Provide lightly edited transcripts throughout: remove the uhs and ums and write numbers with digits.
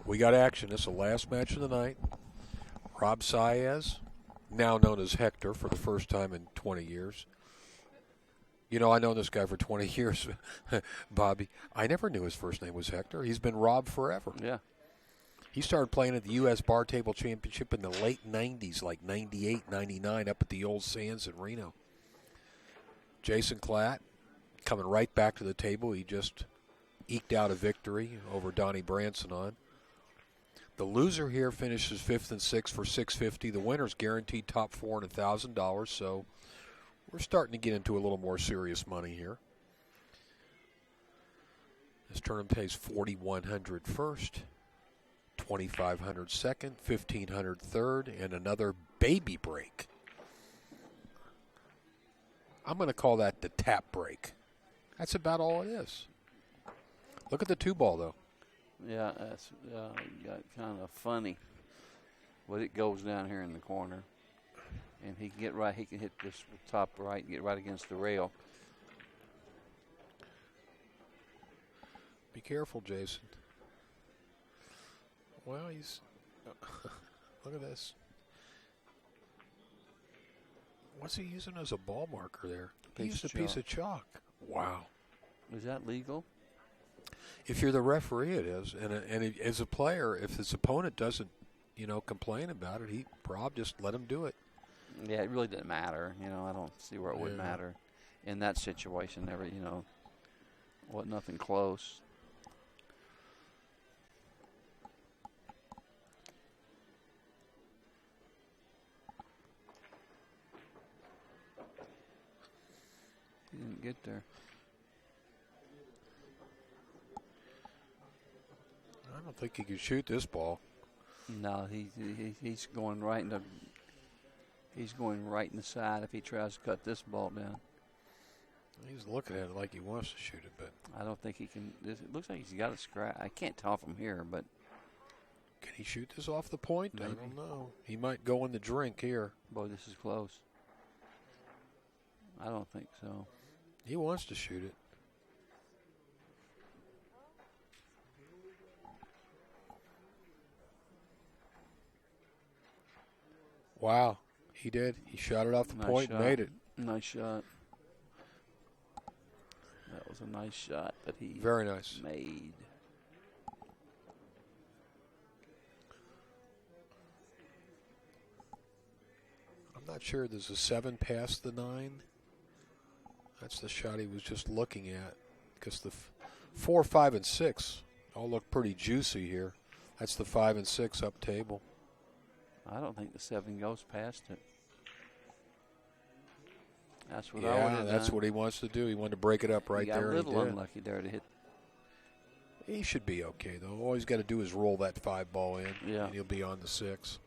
We got action. This is the last match of the night. Rob Saez, now known as Hector for the first time in 20 years. You know, I know this guy for 20 years, Bobby. I never knew his first name was Hector. He's been Rob forever. Yeah. He started playing at the U.S. Bar Table Championship in the late 90s, like 98, 99, up at the old Sands in Reno. Jason Klatt coming right back to the table. He just eked out a victory over Donnie Branson on. The loser here finishes 5th and 6th for $650. The winner's guaranteed top 4 and $1,000, so we're starting to get into a little more serious money here. This tournament pays $4,100 first, $2,500 second, $1,500 third, and another baby break. I'm going to call that the tap break. That's about all it is. Look at the 2-ball, though. Yeah, that's got kind of funny. But it goes down here in the corner. And he can get right. He can hit this top right and get right against the rail. Be careful, Jason. Well, he's... look at this. What's he using as a ball marker there? He used a piece of chalk. Wow. Is that legal? If you're the referee, it is. And as a player, if his opponent doesn't, complain about it, Rob just let him do it. Yeah, it really didn't matter. I don't see where it would matter in that situation. Nothing close. He didn't get there. I don't think he could shoot this ball. No, he's going right in the. He's going right in the side if he tries to cut this ball down. He's looking at it like he wants to shoot it, but I don't think he can. It looks like he's got a scratch. I can't tell from here, but can he shoot this off the point? Maybe. I don't know. He might go in the drink here. Boy, this is close. I don't think so. He wants to shoot it. Wow, he did. He shot it off the point and made it. Nice shot. That was a nice shot that he very nice made. I'm not sure. There's a 7 past the 9. That's the shot he was just looking at. Because the 4, 5, and 6 all look pretty juicy here. That's the 5 and 6 up table. I don't think the 7 goes past it. That's what I would have done. That's what he wants to do. He wanted to break it up right there. He got a little unlucky there to hit. He should be okay, though. All he's got to do is roll that 5 ball in, and he'll be on the 6.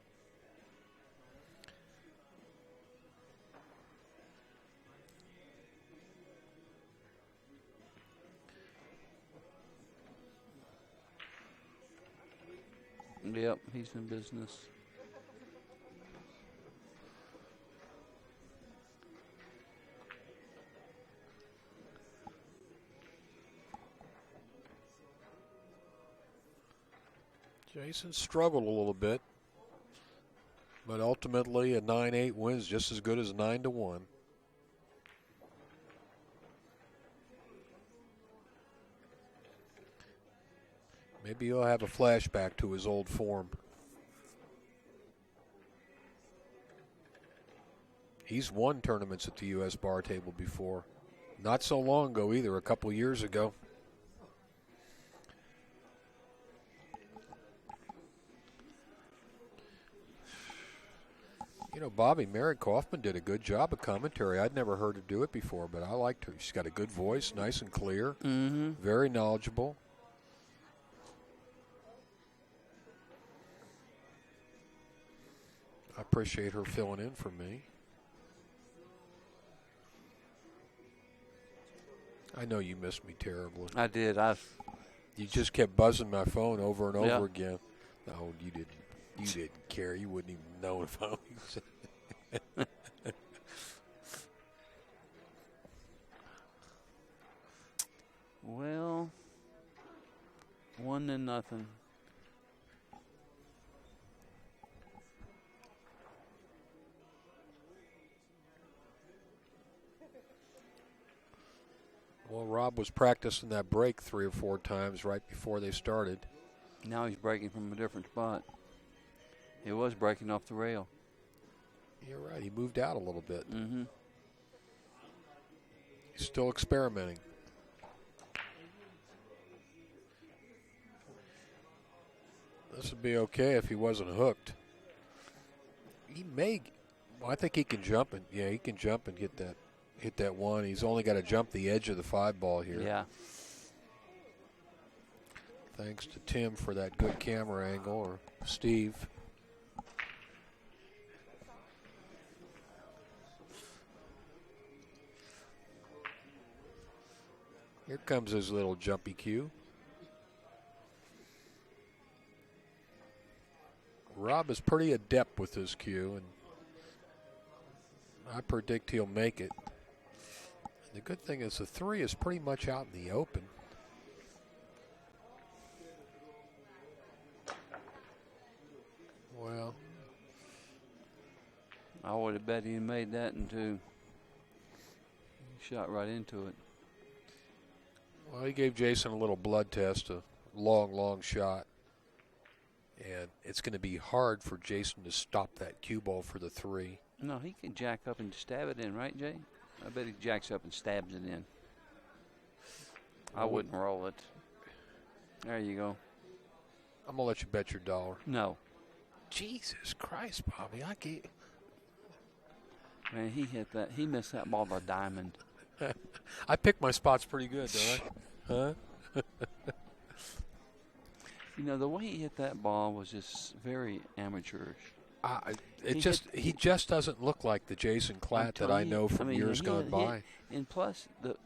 Yep, he's in business. Jason struggled a little bit, but ultimately a 9-8 wins just as good as a 9-1. Maybe he'll have a flashback to his old form. He's won tournaments at the U.S. Bar Table before. Not so long ago either, a couple years ago. Bobby Mary Kaufman did a good job of commentary. I'd never heard her do it before, but I liked her. She's got a good voice, nice and clear, very knowledgeable. I appreciate her filling in for me. I know you missed me terribly. I did. You just kept buzzing my phone over and over again. No, you didn't. You didn't care. You wouldn't even know if I was. Well, 1-0. Rob was practicing that break 3 or 4 times right before they started. Now he's breaking from a different spot. He was breaking off the rail. You're right. He moved out a little bit. Mm-hmm. He's still experimenting. This would be okay if he wasn't hooked. He may. Well, I think he can jump and he can jump and hit that one. He's only got to jump the edge of the 5-ball here. Yeah. Thanks to Tim for that good camera angle, or Steve. Here comes his little jumpy cue. Rob is pretty adept with his cue, and I predict he'll make it. And the good thing is the 3 is pretty much out in the open. Well, I would have bet he made that in 2. He shot right into it. Well, he gave Jason a little blood test, a long, long shot. And it's going to be hard for Jason to stop that cue ball for the 3. No, he can jack up and stab it in, right, Jay? I bet he jacks up and stabs it in. I wouldn't roll it. There you go. I'm going to let you bet your dollar. No. Jesus Christ, Bobby. I can't. Man, he hit that. He missed that ball by a diamond. I pick my spots pretty good, don't I? Huh? You know, the way he hit that ball was just very amateurish. He just doesn't look like the Jason Klatt that I know from years gone by. And plus, did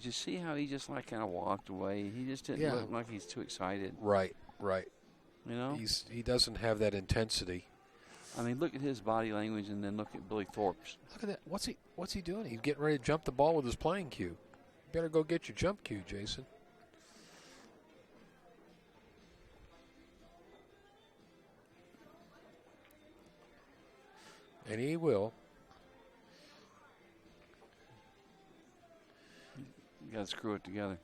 you see how he just kind of walked away? He just didn't look like he's too excited. Right. You know? He doesn't have that intensity. I mean, look at his body language and then look at Billy Thorpe's. Look at that. What's he doing? He's getting ready to jump the ball with his playing cue. Better go get your jump cue, Jason. And he will. You got to screw it together.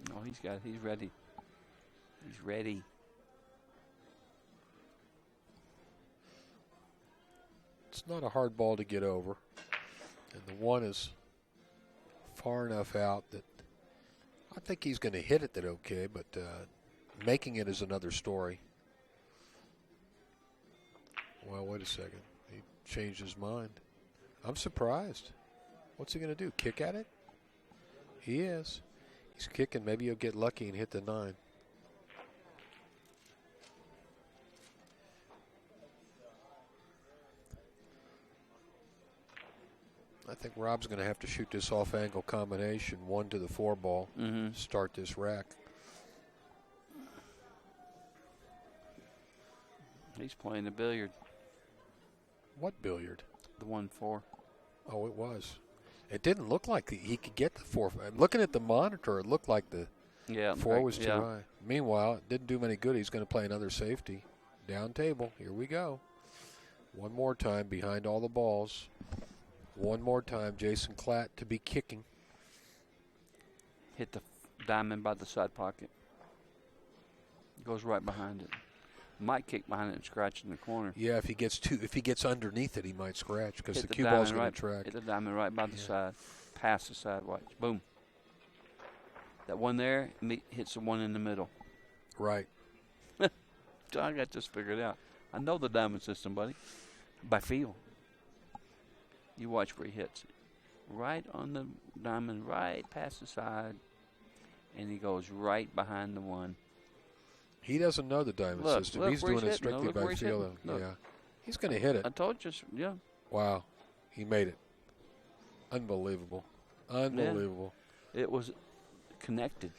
No, he's ready. He's ready. It's not a hard ball to get over. And the 1 is far enough out that I think he's going to hit it okay, but making it is another story. Well, wait a second. He changed his mind. I'm surprised. What's he going to do? Kick at it? He is. He's kicking. Maybe he'll get lucky and hit the 9. I think Rob's going to have to shoot this off-angle combination, 1 to the 4 ball, start this rack. He's playing the billiard. What billiard? The 1-4. Oh, it was. It didn't look like he could get the 4. Looking at the monitor, it looked like the 4 was too high. Meanwhile, it didn't do him any good. He's going to play another safety. Down table. Here we go. One more time behind all the balls. One more time, Jason Klatt to be kicking. Hit the diamond by the side pocket. Goes right behind it. Might kick behind it and scratch in the corner. Yeah, if he gets underneath it, he might scratch because the cue ball's going to track. Hit the diamond right by the side. Pass the side watch. Boom. That one there hits the one in the middle. Right. I got this figured out. I know the diamond system, buddy. By feel. You watch where he hits it. Right on the diamond, right past the side. And he goes right behind the one. He doesn't know the diamond system. He's doing it strictly by feel. Yeah. He's going to hit it. I told you, yeah. Wow. He made it. Unbelievable. Unbelievable. Yeah. It was connected.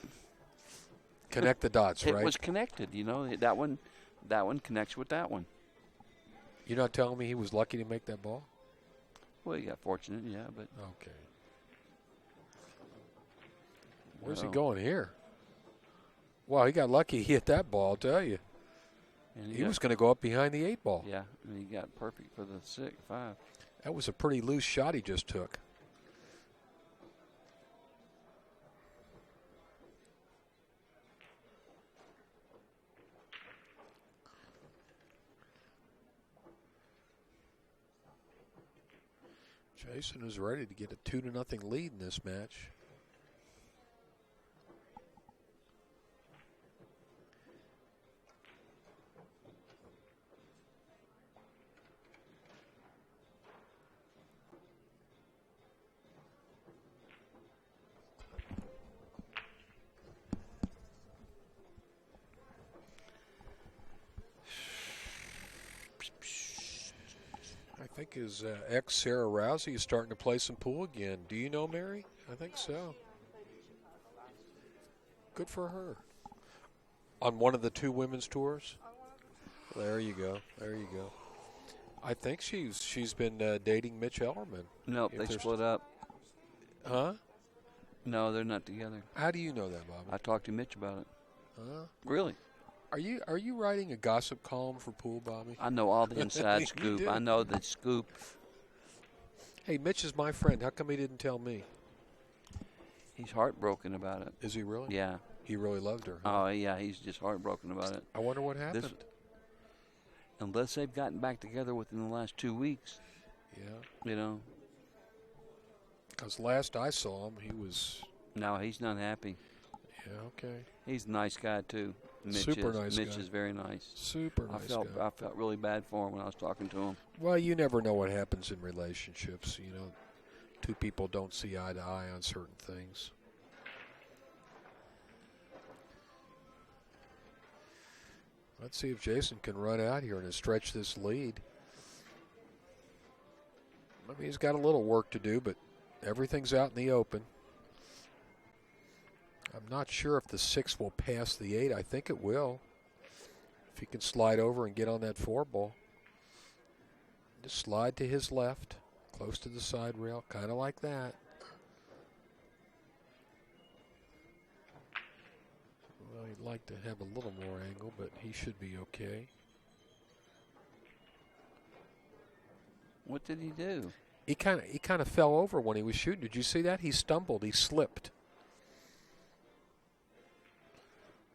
Connect the dots, right? It was connected. You know, that one connects with that one. You're not telling me he was lucky to make that ball? Well, he got fortunate, yeah, but. Okay. Where's he going here? Wow, he got lucky. He hit that ball, I'll tell you. And he was going to go up behind the 8 ball. Yeah, and he got perfect for the 5. That was a pretty loose shot he just took. Jason is ready to get a 2-0 lead in this match. I think his ex Sarah Rousey is starting to play some pool again. Do you know, Mary? I think so. Good for her. On one of the 2 women's tours? There you go. There you go. I think she's been dating Mitch Ellerman. Nope, they split up. Huh? No, they're not together. How do you know that, Bobby? I talked to Mitch about it. Huh? Really? Are you writing a gossip column for pool, Bobby? I know all the inside scoop. I know the scoop. Hey, Mitch is my friend. How come he didn't tell me? He's heartbroken about it. Is he really? Yeah. He really loved her. Huh? Oh, yeah, he's just heartbroken about it. I wonder what happened. Unless they've gotten back together within the last 2 weeks. Yeah. You know. Because last I saw him, he was... No, he's not happy. Yeah, okay. He's a nice guy, too. Mitch Super is. nice Mitch guy. is very nice. Super nice guy. I felt really bad for him when I was talking to him. Well, you never know what happens in relationships. You know, 2 people don't see eye to eye on certain things. Let's see if Jason can run out here and stretch this lead. I mean, he's got a little work to do, but everything's out in the open. I'm not sure if the 6 will pass the 8. I think it will. If he can slide over and get on that 4 ball. Just slide to his left, close to the side rail, kind of like that. Well, he'd like to have a little more angle, but he should be okay. What did he do? He kind of fell over when he was shooting. Did you see that? He stumbled. He slipped.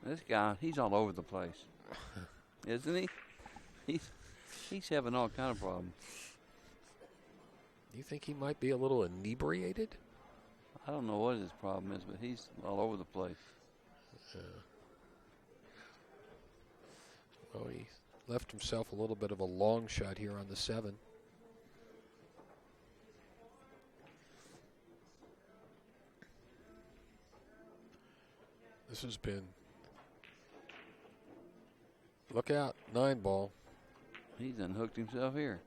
This guy, he's all over the place, isn't he? He's having all kind of problems. You think he might be a little inebriated? I don't know what his problem is, but he's all over the place. Well, he left himself a little bit of a long shot here on the 7. This has been... Look out, 9 ball. He's unhooked himself here.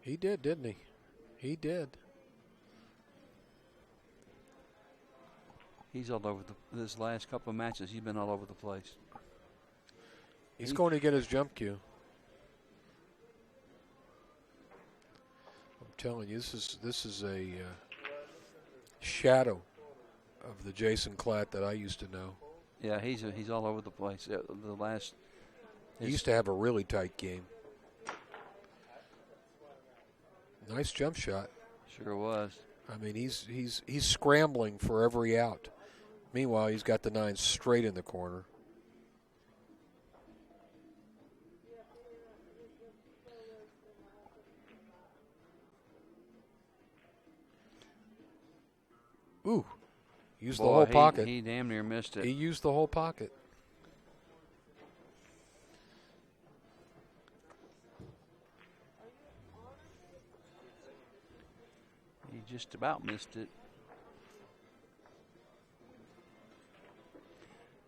He did, didn't he? He did. He's all over this last couple of matches. He's been all over the place. He's going to get his jump cue. I'm telling you, this is a shadow of the Jason Klatt that I used to know. Yeah, he's all over the place. He used to have a really tight game. Nice jump shot. Sure was. I mean, he's scrambling for every out. Meanwhile, he's got the 9 straight in the corner. Ooh, used the whole pocket. He damn near missed it. He used the whole pocket. He just about missed it.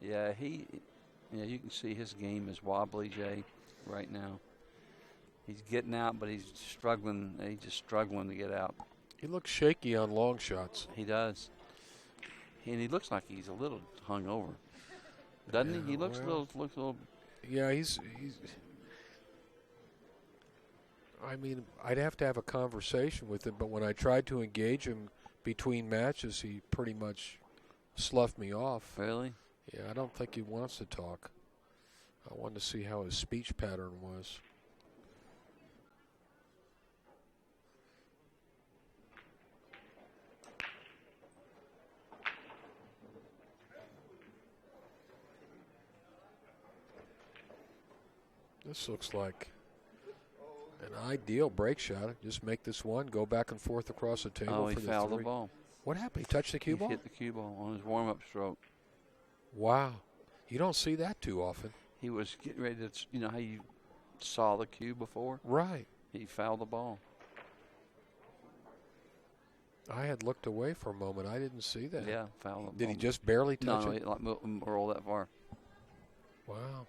Yeah, you can see his game is wobbly, Jay, right now. He's getting out, but he's struggling. He's just struggling to get out. He looks shaky on long shots. He does. And he looks like he's a little hungover. Doesn't he? He looks a little. Yeah, he's. I mean, I'd have to have a conversation with him, but when I tried to engage him between matches, he pretty much sloughed me off. Really? Yeah, I don't think he wants to talk. I wanted to see how his speech pattern was. This looks like an ideal break shot. Just make this one, go back and forth across the table for the 3. He fouled the ball. What happened? He touched the cue ball? He hit the cue ball on his warm-up stroke. Wow. You don't see that too often. He was getting ready to, you know how you saw the cue before? Right. He fouled the ball. I had looked away for a moment. I didn't see that. Yeah, fouled the ball. Did he just barely touch No, it? he like rolled that far. Wow.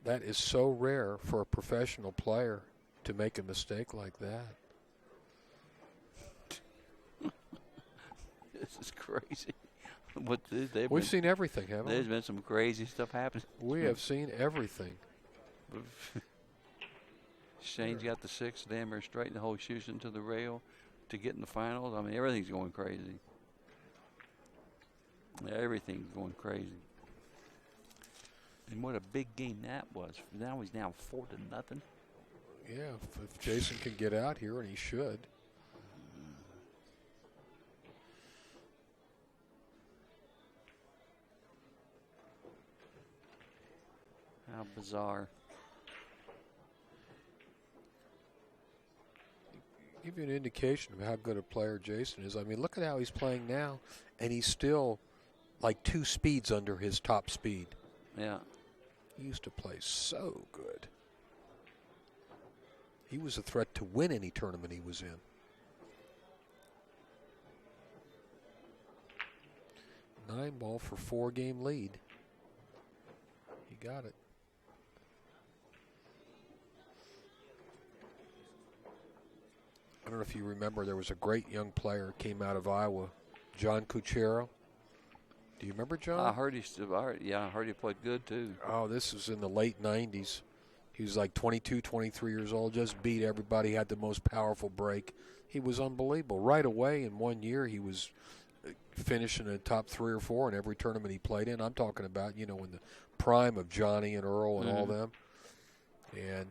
That is so rare for a professional player to make a mistake like that. This is crazy. We've seen everything, haven't we? There's been some crazy stuff happening. We have seen everything. Shane's got the 6, Dammer straight the whole shooting to the rail to get in the finals. I mean, everything's going crazy. Everything's going crazy. And what a big game that was. Now he's now 4-0. Yeah, if Jason can get out here, and he should. How bizarre. Give you an indication of how good a player Jason is. I mean, look at how he's playing now, and he's still like 2 speeds under his top speed. Yeah. He used to play so good. He was a threat to win any tournament he was in. 9-ball for 4-game lead. He got it. I don't know if you remember, there was a great young player came out of Iowa, John Cuchero. Do you remember John? I heard I heard he played good too. Oh, this was in the late 90s. He was like 22, 23 years old, just beat everybody, had the most powerful break. He was unbelievable. Right away in 1 year, he was finishing in the top 3 or 4 in every tournament he played in. I'm talking about, in the prime of Johnny and Earl and all them. And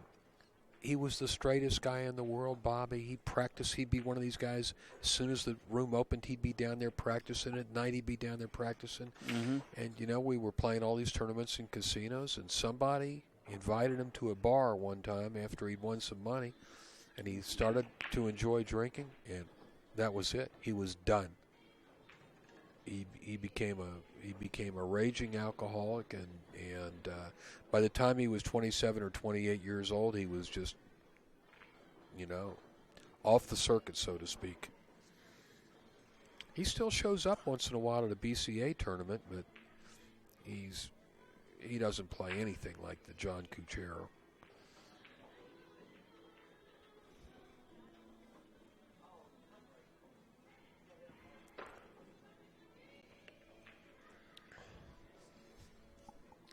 he was the straightest guy in the world, Bobby. He practiced. He'd be one of these guys, as soon as the room opened, he'd be down there practicing. At night, he'd be down there practicing. And, we were playing all these tournaments in casinos, and somebody invited him to a bar one time after he'd won some money, and he started to enjoy drinking, and that was it. He was done. He became a raging alcoholic, and by the time he was 27 or 28 years old, he was just, off the circuit, so to speak. He still shows up once in a while at a BCA tournament, but he doesn't play anything like the John Cuchero.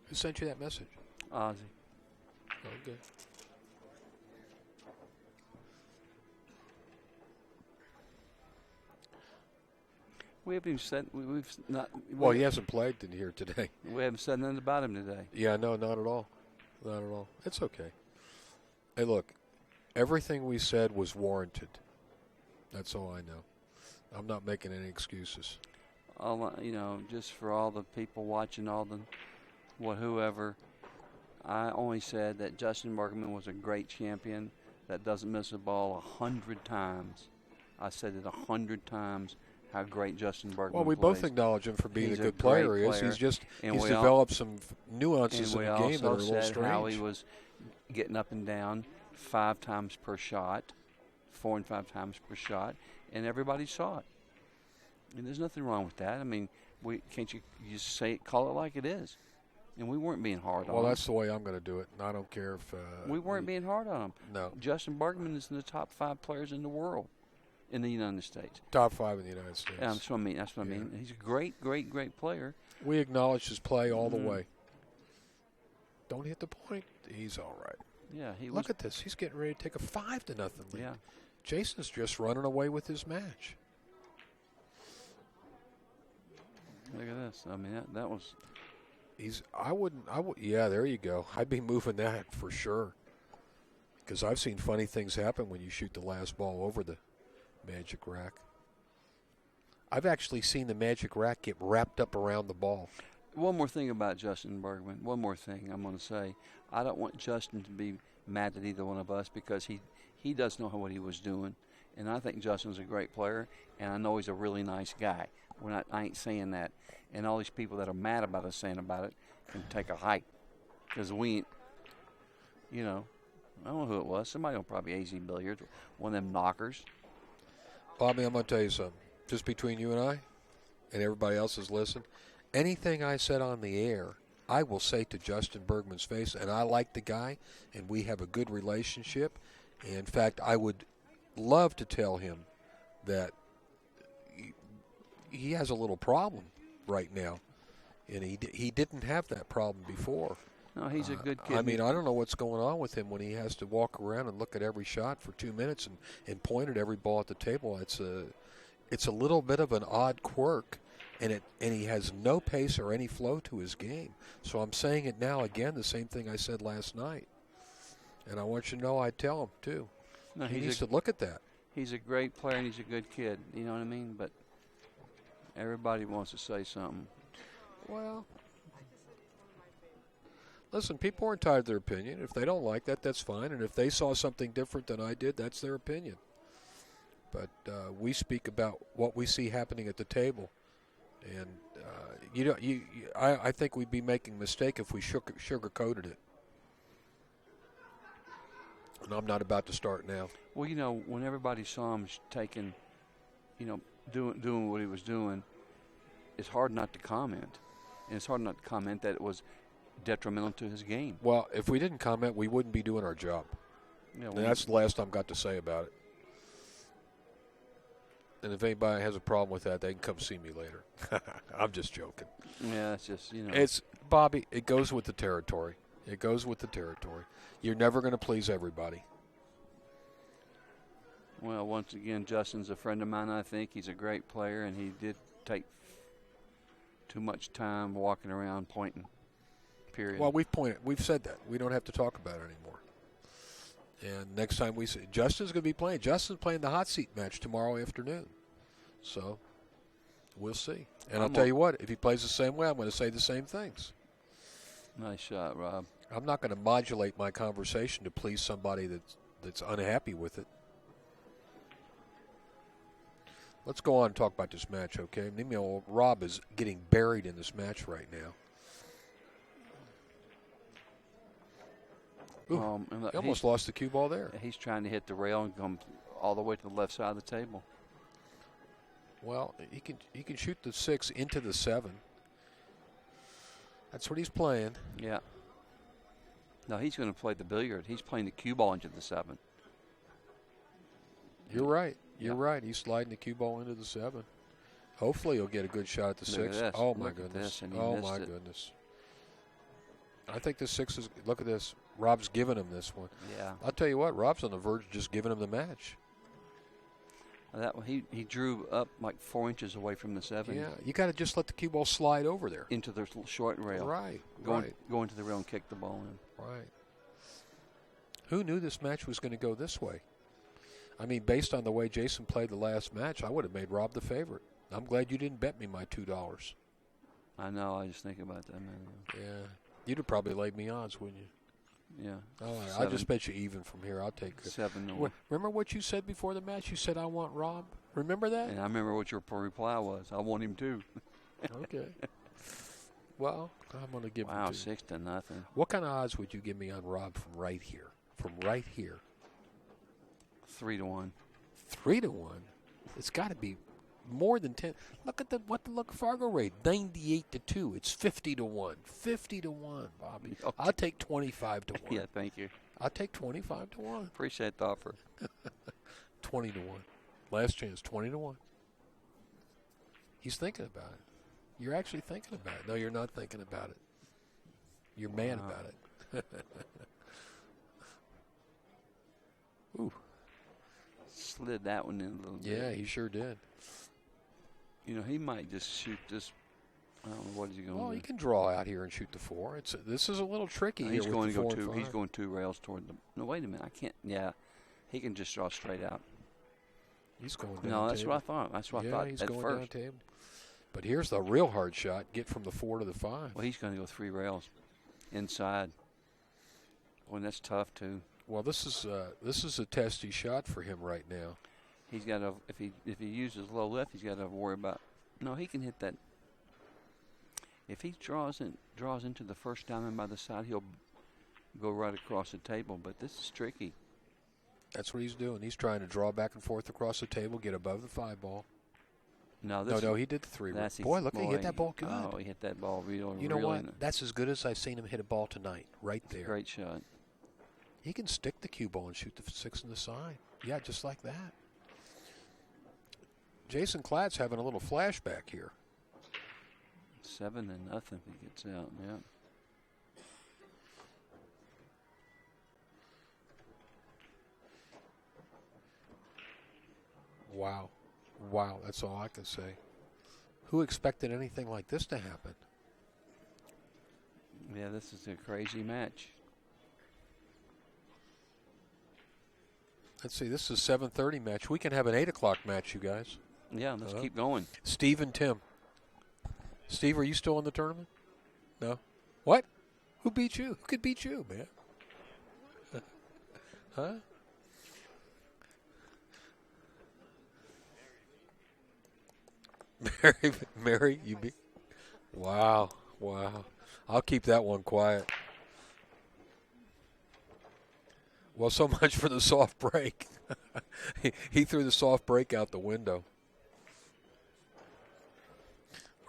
Who sent you that message? Ozzy. Okay. We haven't even said we've not. Well, he hasn't played in here today. We haven't said nothing about him today. Yeah, no, not at all. Not at all. It's okay. Hey, look, everything we said was warranted. That's all I know. I'm not making any excuses. Just for all the people watching, whoever, I only said that Justin Bergman was a great champion that doesn't miss a ball 100 times. I said it 100 times. How great Justin Bergman Well, we plays. both acknowledge him for being He's a good a player. great player. He's developed some nuances in the game that are a little strange. How he was getting up and down 5 times per shot, 4 and 5 times per shot, and everybody saw it. And there's nothing wrong with that. I mean, can't you just call it like it is? And we weren't being hard on him. Well, that's the way I'm going to do it. And I don't care if we weren't being hard on him. No. Justin Bergman is in the top 5 players in the world. In the United States. Top 5 in the United States. Yeah, that's what I mean. He's a great, great, great player. We acknowledge his play all the way. Don't hit the point. He's all right. Yeah, Look at this. He's getting ready to take a 5-0 lead. Yeah. Jason's just running away with his match. Look at this. I mean, that was Yeah, there you go. I'd be moving that for sure. Because I've seen funny things happen when you shoot the last ball over the magic rack. I've actually seen the magic rack get wrapped up around the ball. One more thing about Justin Bergman. One more thing I'm going to say. I don't want Justin to be mad at either one of us because he does know what he was doing. And I think Justin's a great player, and I know he's a really nice guy. I ain't saying that. And all these people that are mad about us saying about it can take a hike. Because we ain't, you know, I don't know who it was. Somebody on probably AZ Billiards, one of them knockers. Bobby, I'm going to tell you something. Just between you and I, and everybody else has listened, anything I said on the air, I will say to Justin Bergman's face, and I like the guy, and we have a good relationship. In fact, I would love to tell him that he has a little problem right now, and he didn't have that problem before. No, he's a good kid. I mean, I don't know what's going on with him when he has to walk around and look at every shot for 2 minutes and point at every ball at the table. It's a little bit of an odd quirk, and he has no pace or any flow to his game. So I'm saying it now again, the same thing I said last night. And I want you to know I tell him, too. No, he needs to look at that. He's a great player, and he's a good kid. You know what I mean? But everybody wants to say something. Well, listen, people are entitled to their opinion. If they don't like that, that's fine. And if they saw something different than I did, that's their opinion. But we speak about what we see happening at the table. And, I think we'd be making a mistake if we sugar-coated it. And I'm not about to start now. Well, you know, when everybody saw him taking, doing what he was doing, it's hard not to comment. And it's hard not to comment that it was detrimental to his game. Well, if we didn't comment, we wouldn't be doing our job. Yeah, And that's the last I've got to say about it. And if anybody has a problem with that, they can come see me later. I'm just joking. Yeah, it's just, It's, Bobby, it goes with the territory. It goes with the territory. You're never going to please everybody. Well, once again, Justin's a friend of mine, I think. He's a great player, and he did take too much time walking around pointing, period. Well, we've said that. We don't have to talk about it anymore. And next time we see, Justin's going to be playing. Justin's playing the hot seat match tomorrow afternoon. So we'll see. And I'll tell you what, if he plays the same way, I'm going to say the same things. Nice shot, Rob. I'm not going to modulate my conversation to please somebody that's unhappy with it. Let's go on and talk about this match, okay? Rob is getting buried in this match right now. Ooh, he almost lost the cue ball there. He's trying to hit the rail and come all the way to the left side of the table. Well, he can shoot the 6 into the 7. That's what he's playing. Yeah. No, he's going to play the billiard. He's playing the cue ball into the 7. You're right. You're right. He's sliding the cue ball into the 7. Hopefully he'll get a good shot at the 6. Oh, my goodness. Oh, my goodness. I think the 6 is – look at this. Rob's giving him this one. Yeah. I'll tell you what. Rob's on the verge of just giving him the match. That one, he drew up like 4 inches away from the 7. Yeah, you got to just let the cue ball slide over there. Into the short rail. Right, Go into the rail and kick the ball in. Right. Who knew this match was going to go this way? I mean, based on the way Jason played the last match, I would have made Rob the favorite. I'm glad you didn't bet me my $2. I know. I just think about that, man. Yeah. You'd have probably laid me odds, wouldn't you? Yeah. All right. I'll just bet you even from here. I'll take it. 7-1. Remember what you said before the match? You said, I want Rob. Remember that? And I remember what your reply was. I want him too. Okay. Well, I'm going to give Wow, it to you. 6-0. What kind of odds would you give me on Rob from right here? From right here. 3-1. 3-1? It's got to be more than 10. Look at FargoRate, 98-2. It's 50-1. 50-1, Bobby. Okay. I'll take 25-1. Yeah, thank you. I'll take 25-1. Appreciate the offer. 20-1. Last chance, 20-1. He's thinking about it. You're actually thinking about it. No, you're not thinking about it. You're mad about it. Ooh. Slid that one in a little bit. Yeah, he sure did. You know, he might just shoot this I don't know what he's going to do. Well, he can draw out here and shoot the 4. This is a little tricky. He's here going with to the go 4 and 5. He's going 2 rails toward the. No, wait a minute. I can't. Yeah, he can just draw straight out. He's going down No, that's table. what I thought. That's what I thought he's at going first. down table. But here's the real hard shot. Get from the 4 to the 5. Well, he's going to go 3 rails inside. Well, that's tough too. Well, this is a testy shot for him right now. He's got to if he uses low lift, he's got to worry about. No, he can hit that. If he draws into the first diamond by the side, he'll go right across the table. But this is tricky. That's what he's doing. He's trying to draw back and forth across the table, get above the 5 ball. No, he did the 3. Boy, look, he hit that ball good. Oh, he hit that ball real. You know what? That's as good as I've seen him hit a ball tonight, right there. Great shot. He can stick the cue ball and shoot the 6 on the side. Yeah, just like that. Jason Klatt's having a little flashback here. 7-0 if he gets out. Yeah. Wow. Wow, that's all I can say. Who expected anything like this to happen? Yeah, this is a crazy match. Let's see, this is a 7:30 match. We can have an 8 o'clock match, you guys. Yeah, let's keep going. Steve and Tim. Steve, are you still in the tournament? No? What? Who beat you? Who could beat you, man? Huh? Mary, you beat? Wow. I'll keep that one quiet. Well, so much for the soft break. he threw the soft break out the window.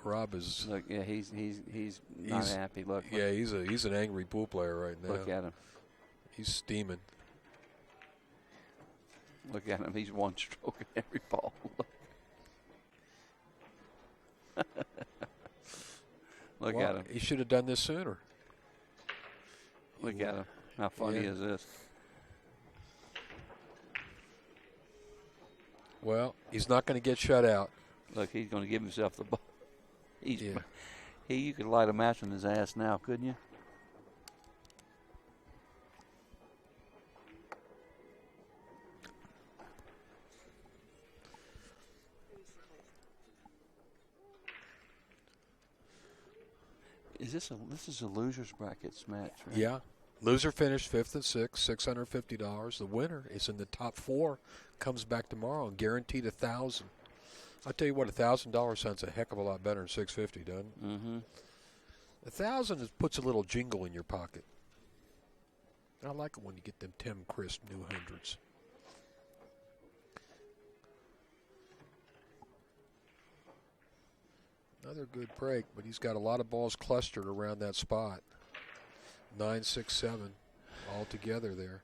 Rob is. Look, yeah, he's not happy. Look. Yeah, he's an angry pool player right now. Look at him. He's steaming. Look at him. He's one stroke at every ball. Look at him. He should have done this sooner. Look at him. How funny is this? Well, he's not going to get shut out. Look, he's going to give himself the ball. You could light a match on his ass now, couldn't you? This is a loser's brackets match, right? Yeah. Loser finished 5th and 6th, $650. The winner is in the top 4. Comes back tomorrow and guaranteed $1,000. I'll tell you what, $1,000 sounds a heck of a lot better than $650, doesn't it? Mm-hmm. $1,000 puts a little jingle in your pocket. I like it when you get them Tim Crisp new hundreds. Another good break, but he's got a lot of balls clustered around that spot. 9, 6, 7 all together there.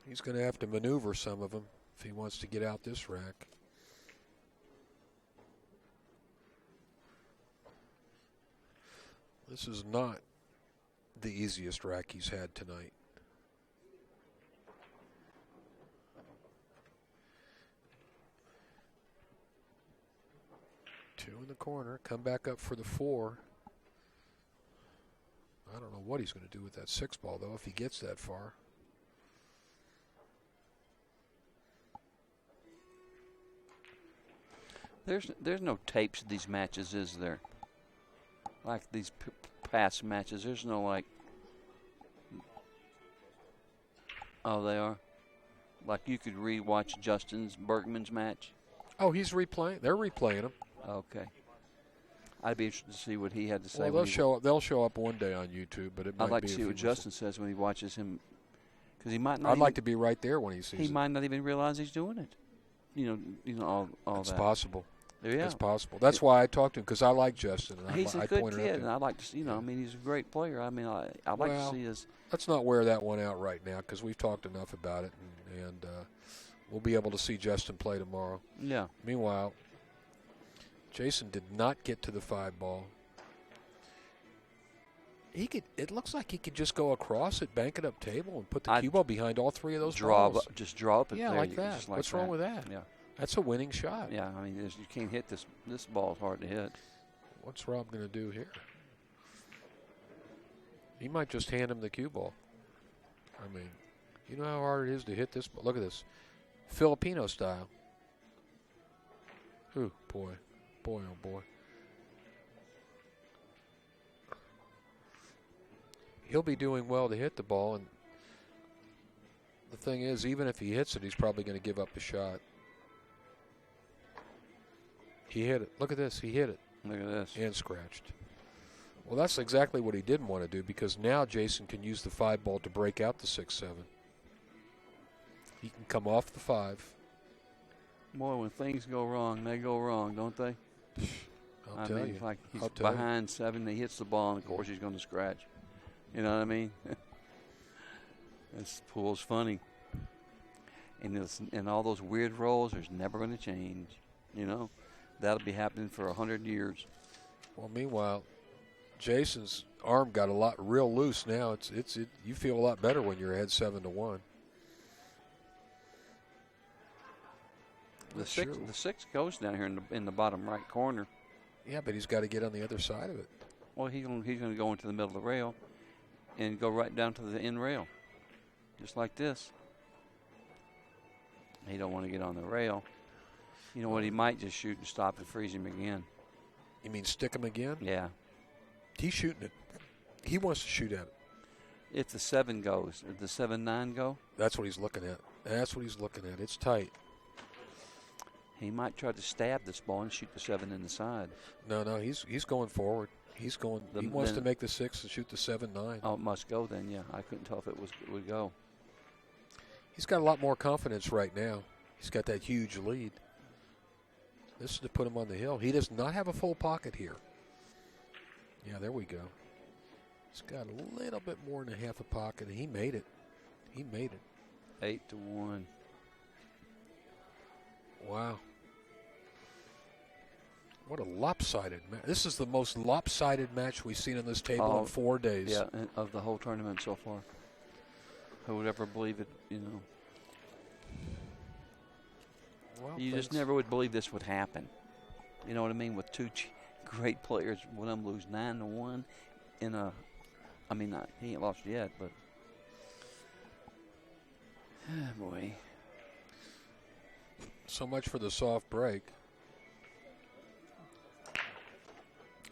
He's going to have to maneuver some of them if he wants to get out this rack. This is not the easiest rack he's had tonight. Two in the corner, come back up for the 4. I don't know what he's going to do with that 6 ball, though, if he gets that far. There's no tapes of these matches, is there? Like these past matches, there's no like. Oh, they are. Like you could rewatch Bergman's match. Oh, he's replaying. They're replaying him. Okay. I'd be interested to see what he had to say. Well, they'll show up one day on YouTube, but it might I'd like be to see what Justin says when he watches him, because he might not. I'd like to be right there when he sees it. He might not even realize he's doing it. You know all it's that. It's possible. Yeah. It's possible. That's why I talked to him, because I like Justin. And he's a I good kid, and I'd like to see, I mean, he's a great player. I mean, I'd like to see his. Let's not wear that one out right now, because we've talked enough about it, and we'll be able to see Justin play tomorrow. Yeah. Meanwhile, Jason did not get to the 5 ball. It looks like he could just go across it, bank it up table, and put the cue ball behind all 3 of those balls. Just draw up. Yeah, like that. What's wrong with that? Yeah. That's a winning shot. Yeah, I mean, you can't hit this. This ball is hard to hit. What's Rob going to do here? He might just hand him the cue ball. I mean, you know how hard it is to hit this ball? Look at this. Filipino style. Ooh, boy. Boy, oh boy. He'll be doing well to hit the ball, and the thing is, even if he hits it, he's probably going to give up the shot. He hit it. Look at this. He hit it. Look at this. And scratched. Well, that's exactly what he didn't want to do, because now Jason can use the 5 ball to break out the 6-7. He can come off the 5. Boy, when things go wrong, they go wrong, don't they? I'll tell you. It's like he's behind 7, he hits the ball, and of course he's going to scratch. You know what I mean? This pool's funny. And all those weird rolls, there's never going to change. You know? That'll be happening for 100 years. Well, meanwhile, Jason's arm got real loose now. You feel a lot better when you're ahead 7-1. The six goes down here in the bottom right corner. Yeah, but he's got to get on the other side of it. Well, he's going to go into the middle of the rail and go right down to the end rail, just like this. He don't want to get on the rail. You know what? He might just shoot and stop and freeze him again. You mean stick him again? Yeah. He's shooting it. He wants to shoot at it. If the 7 goes, if the 7-9 go? That's what he's looking at. That's what he's looking at. It's tight. He might try to stab this ball and shoot the 7 in the side. No, he's going forward. He wants to make the 6 and shoot the 7-9. Oh, it must go then, yeah. I couldn't tell if it would go. He's got a lot more confidence right now. He's got that huge lead. This is to put him on the hill. He does not have a full pocket here. Yeah, there we go. He's got a little bit more than a half a pocket, and he made it. 8-1. Wow. What a lopsided match. This is the most lopsided match we've seen on this table in 4 days. Yeah, of the whole tournament so far. Who would ever believe it, you know? Well, you just never would believe this would happen. You know what I mean? With two great players, one of them lose 9-1 in a. I mean, he ain't lost yet, but. Oh, boy. So much for the soft break.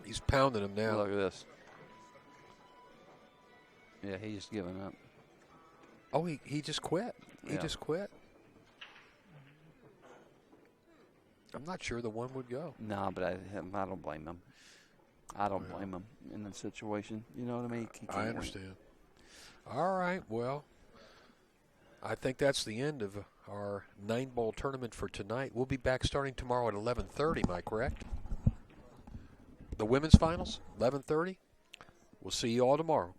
He's pounding him now. Look at this. Yeah, he's just giving up. Oh, he just quit. He just quit. I'm not sure the one would go. No, but I don't blame him. I don't blame him in that situation. You know what I mean? I understand. All right, well, I think that's the end of our 9-ball tournament for tonight. We'll be back starting tomorrow at 11:30, am I correct? The women's finals, 11:30. We'll see you all tomorrow.